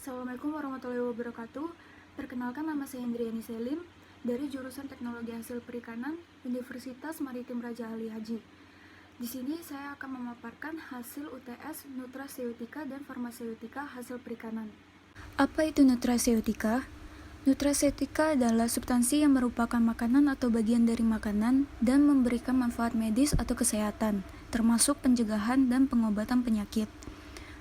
Assalamualaikum warahmatullahi wabarakatuh. Perkenalkan, nama saya Indriani Selim dari jurusan Teknologi Hasil Perikanan Universitas Maritim Raja Ali Haji. Di sini saya akan memaparkan hasil UTS Nutraseutika dan Farmaseutika hasil perikanan. Apa itu nutraseutika? Nutraseutika adalah substansi yang merupakan makanan atau bagian dari makanan dan memberikan manfaat medis atau kesehatan, termasuk pencegahan dan pengobatan penyakit.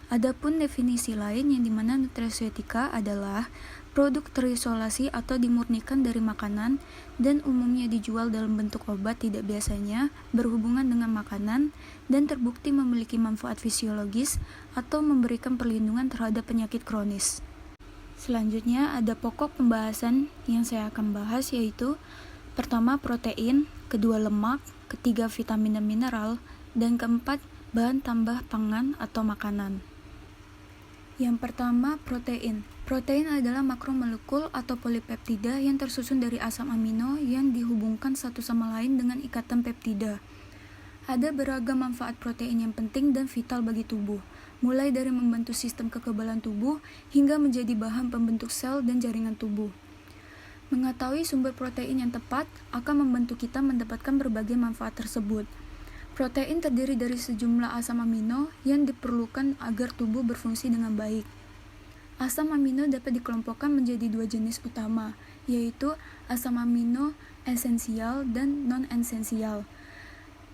Adapun definisi lain yang dimana nutraseutika adalah produk terisolasi atau dimurnikan dari makanan dan umumnya dijual dalam bentuk obat tidak biasanya berhubungan dengan makanan dan terbukti memiliki manfaat fisiologis atau memberikan perlindungan terhadap penyakit kronis. Selanjutnya ada pokok pembahasan yang saya akan bahas, yaitu pertama protein, kedua lemak, ketiga vitamin dan mineral, dan keempat bahan tambah pangan atau makanan. Yang pertama, protein. Protein adalah makromolekul atau polipeptida yang tersusun dari asam amino yang dihubungkan satu sama lain dengan ikatan peptida. Ada beragam manfaat protein yang penting dan vital bagi tubuh, mulai dari membantu sistem kekebalan tubuh hingga menjadi bahan pembentuk sel dan jaringan tubuh. Mengetahui sumber protein yang tepat akan membantu kita mendapatkan berbagai manfaat tersebut. Protein terdiri dari sejumlah asam amino yang diperlukan agar tubuh berfungsi dengan baik. Asam amino dapat dikelompokkan menjadi dua jenis utama, yaitu asam amino esensial dan non-esensial,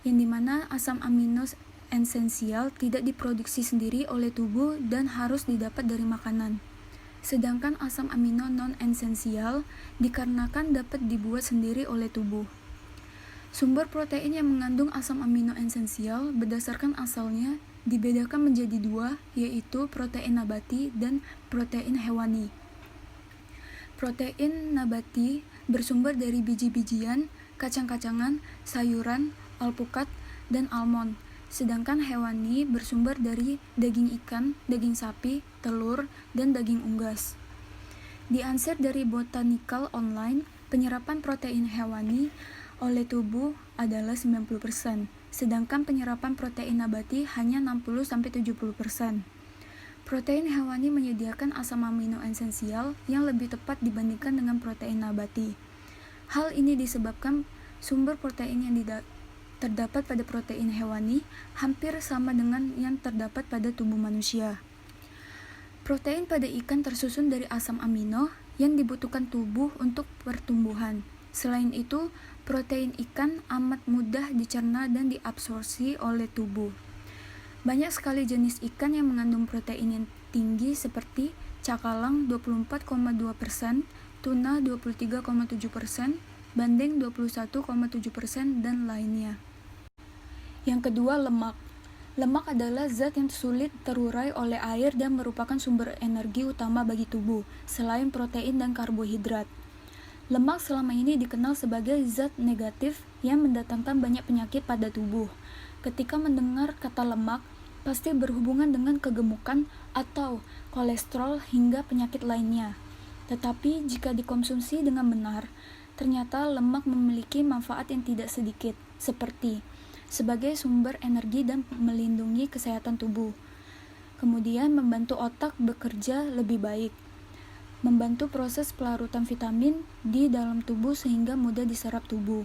yang dimana asam amino esensial tidak diproduksi sendiri oleh tubuh dan harus didapat dari makanan. Sedangkan asam amino non-esensial dikarenakan dapat dibuat sendiri oleh tubuh. Sumber protein yang mengandung asam amino esensial berdasarkan asalnya dibedakan menjadi dua, yaitu protein nabati dan protein hewani. Protein nabati bersumber dari biji-bijian, kacang-kacangan, sayuran, alpukat, dan almond. Sedangkan hewani bersumber dari daging ikan, daging sapi, telur, dan daging unggas. Diansir dari Botanical Online, penyerapan protein hewani oleh tubuh adalah 90%, sedangkan penyerapan protein nabati hanya 60-70%. Protein hewani menyediakan asam amino esensial yang lebih tepat dibandingkan dengan protein nabati. Hal ini disebabkan sumber protein yang terdapat pada protein hewani hampir sama dengan yang terdapat pada tubuh manusia. Protein pada ikan tersusun dari asam amino yang dibutuhkan tubuh untuk pertumbuhan. Selain itu, protein ikan amat mudah dicerna dan diabsorpsi oleh tubuh. Banyak sekali jenis ikan yang mengandung protein yang tinggi seperti cakalang 24,2%, tuna 23,7%, bandeng 21,7%, dan lainnya. Yang kedua, lemak. Lemak adalah zat yang sulit terurai oleh air dan merupakan sumber energi utama bagi tubuh, selain protein dan karbohidrat. Lemak selama ini dikenal sebagai zat negatif yang mendatangkan banyak penyakit pada tubuh. Ketika mendengar kata lemak, pasti berhubungan dengan kegemukan atau kolesterol hingga penyakit lainnya. Tetapi jika dikonsumsi dengan benar, ternyata lemak memiliki manfaat yang tidak sedikit, seperti sebagai sumber energi dan melindungi kesehatan tubuh. Kemudian membantu otak bekerja lebih baik, membantu proses pelarutan vitamin di dalam tubuh sehingga mudah diserap tubuh.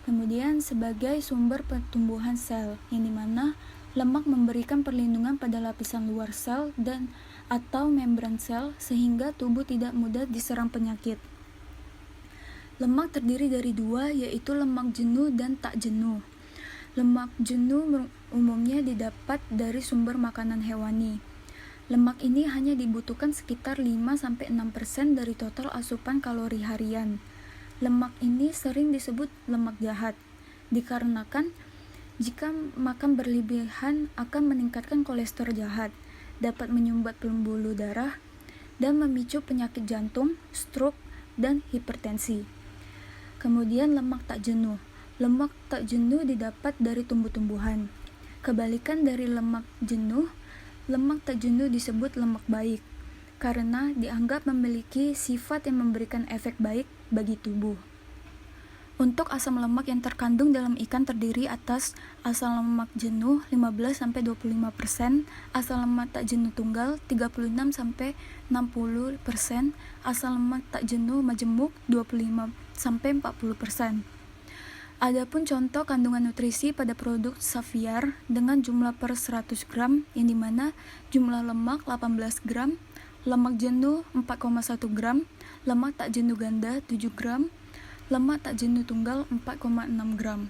Kemudian sebagai sumber pertumbuhan sel, yang dimana lemak memberikan perlindungan pada lapisan luar sel dan atau membran sel sehingga tubuh tidak mudah diserang penyakit. Lemak terdiri dari dua, yaitu lemak jenuh dan tak jenuh. Lemak jenuh umumnya didapat dari sumber makanan hewani. Lemak ini hanya dibutuhkan sekitar 5-6% dari total asupan kalori harian. Lemak ini sering disebut lemak jahat, dikarenakan jika makan berlebihan akan meningkatkan kolesterol jahat, dapat menyumbat pembuluh darah, dan memicu penyakit jantung, stroke, dan hipertensi. Kemudian lemak tak jenuh. Lemak tak jenuh didapat dari tumbuh-tumbuhan. Kebalikan dari lemak jenuh, lemak tak jenuh disebut lemak baik, karena dianggap memiliki sifat yang memberikan efek baik bagi tubuh. Untuk asam lemak yang terkandung dalam ikan terdiri atas asam lemak jenuh 15-25%, asam lemak tak jenuh tunggal 36-60%, asam lemak tak jenuh majemuk 25-40%. Adapun contoh kandungan nutrisi pada produk Xavier dengan jumlah per 100 gram yang dimana jumlah lemak 18 gram, lemak jenuh 4,1 gram, lemak tak jenuh ganda 7 gram, lemak tak jenuh tunggal 4,6 gram.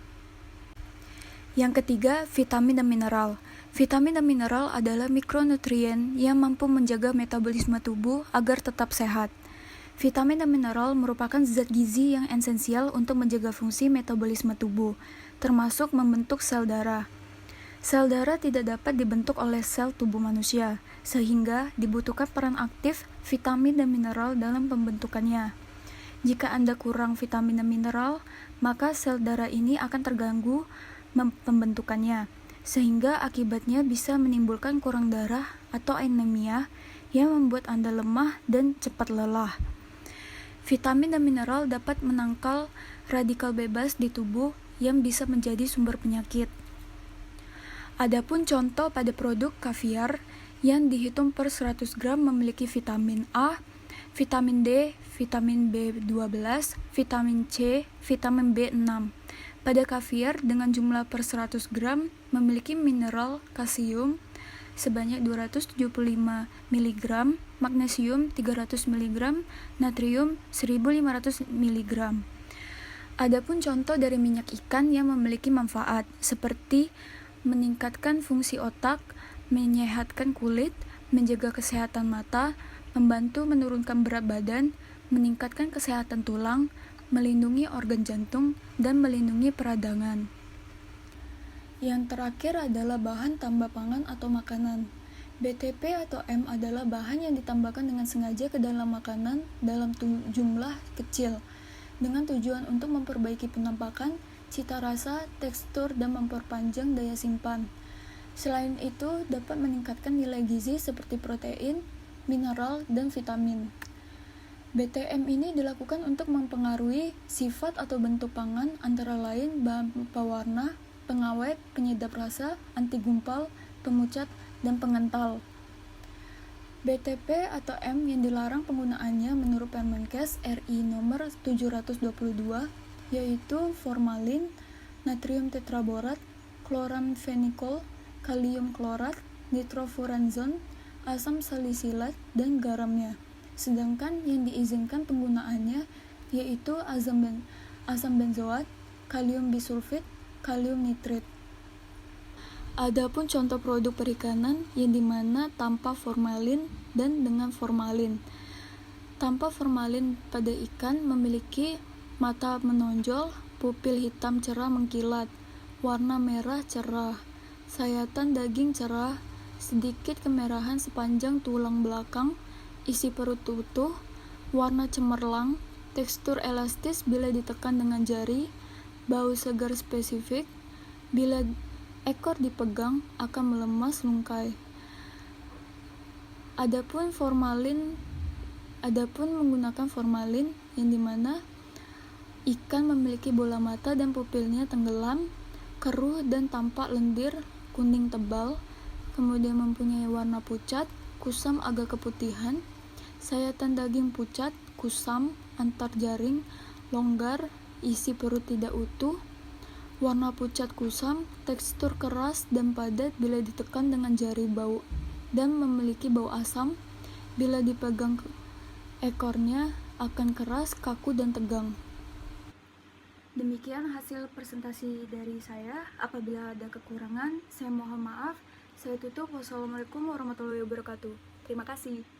Yang ketiga, vitamin dan mineral. Vitamin dan mineral adalah mikronutrien yang mampu menjaga metabolisme tubuh agar tetap sehat. Vitamin dan mineral merupakan zat gizi yang esensial untuk menjaga fungsi metabolisme tubuh, termasuk membentuk sel darah. Sel darah tidak dapat dibentuk oleh sel tubuh manusia, sehingga dibutuhkan peran aktif vitamin dan mineral dalam pembentukannya. Jika Anda kurang vitamin dan mineral, maka sel darah ini akan terganggu pembentukannya, sehingga akibatnya bisa menimbulkan kurang darah atau anemia yang membuat Anda lemah dan cepat lelah. Vitamin dan mineral dapat menangkal radikal bebas di tubuh yang bisa menjadi sumber penyakit. Adapun contoh pada produk Caviar yang dihitung per 100 gram memiliki vitamin A, vitamin D, vitamin B12, vitamin C, vitamin B6. Pada caviar dengan jumlah per 100 gram memiliki mineral kalsium sebanyak 275 mg, magnesium 300 mg, natrium 1500 mg. Adapun contoh dari minyak ikan yang memiliki manfaat seperti meningkatkan fungsi otak, menyehatkan kulit, menjaga kesehatan mata, membantu menurunkan berat badan, meningkatkan kesehatan tulang, melindungi organ jantung, dan melindungi peradangan. Yang terakhir adalah bahan tambah pangan atau makanan. BTP atau M adalah bahan yang ditambahkan dengan sengaja ke dalam makanan dalam jumlah kecil, dengan tujuan untuk memperbaiki penampakan, cita rasa, tekstur, dan memperpanjang daya simpan. Selain itu, dapat meningkatkan nilai gizi seperti protein, mineral, dan vitamin. BTM ini dilakukan untuk mempengaruhi sifat atau bentuk pangan antara lain bahan pewarna, pengawet, penyedap rasa, anti gumpal, pemucat, dan pengental. BTP atau M yang dilarang penggunaannya menurut Permenkes RI nomor 722 yaitu formalin, natrium tetraborat, chloramphenicol, kalium klorat, nitrofuranzon, asam salisilat, dan garamnya. Sedangkan yang diizinkan penggunaannya yaitu asam benzoat, kalium bisulfit, kalium nitrit. Adapun contoh produk perikanan yang dimana tanpa formalin dan dengan formalin. Tanpa formalin pada ikan memiliki mata menonjol, pupil hitam cerah mengkilat, warna merah cerah, sayatan daging cerah, sedikit kemerahan sepanjang tulang belakang, isi perut utuh, warna cemerlang, tekstur elastis bila ditekan dengan jari, bau segar spesifik, bila ekor dipegang akan melemas lungkai. Adapun menggunakan formalin yang dimana ikan memiliki bola mata dan pupilnya tenggelam, keruh dan tampak lendir, kuning tebal, kemudian mempunyai warna pucat, kusam agak keputihan, sayatan daging pucat, kusam, antar jaring, longgar, isi perut tidak utuh, warna pucat kusam, tekstur keras dan padat bila ditekan dengan jari bau dan memiliki bau asam. Bila dipegang ekornya akan keras, kaku dan tegang. Demikian hasil presentasi dari saya. Apabila ada kekurangan, saya mohon maaf. Saya tutup. Wassalamualaikum warahmatullahi wabarakatuh. Terima kasih.